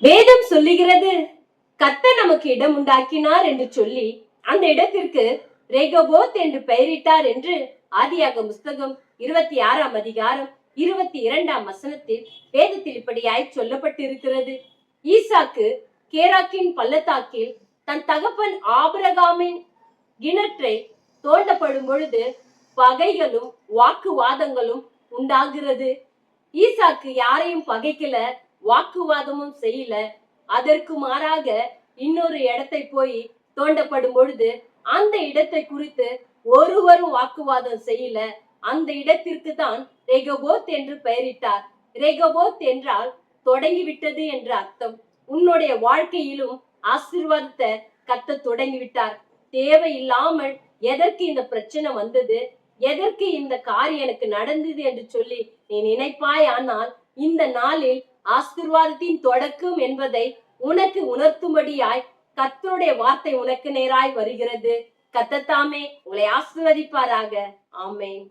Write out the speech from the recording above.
வேதம் சொல்லுகிறது, கர்த்தர் நமக்கு இடம் உண்டாக்கினார் என்று சொல்லி அந்த இடத்திற்கு ரேகோபோத் என்று பெயரிட்டார் என்று ஆதியாகம புஸ்தகம் 26ஆம் அதிகாரம் 22ஆம் வசனத்தில் வேதத்தில் இப்படியாய் சொல்லப்பட்டிருக்கிறது. ஈசாக்கு கேராக்கின் பள்ளத்தாக்கில் தன் தகப்பன் ஆபிரகாமின் கிணற்றை தோண்டப்படும் பொழுது பகைகளும் வாக்குவாதங்களும் உண்டாகிறது. ஈசாக்கு யாரையும் பகைக்கல, வாக்குவாதமும் செய்யல. அதற்கு மாறாக இன்னொரு இடத்தை போய் தோண்டப்படும் பொழுது அந்த இடத்தை குறித்து ஒருவரும் வாக்குவாதம் செய்யல. அந்த இடத்திற்கு தான் ரேகோபோத் என்று பெயரிட்டார். ரேகோபோத் என்றால் தொடங்கிவிட்டது என்று அர்த்தம். உன்னுடைய வாழ்க்கையிலும் ஆசீர்வாதத்தை கர்த்தர் தொடங்கிவிட்டார். தேவையில்லாமல் எதற்கு இந்த பிரச்சனை வந்தது, எதற்கு இந்த காரியம் எனக்கு நடந்தது என்று சொல்லி நீ நினைப்பாய். ஆனால் இந்த நாளில் ஆசீர்வாதத்தின் தொடக்கம் என்பதை உனக்கு உணர்த்தும்படியாய் கர்த்தருடைய வார்த்தை உனக்கு நேராய் வருகிறது. கர்த்தர் தாமே உங்களை ஆசீர்வதிப்பாராக. ஆமென்.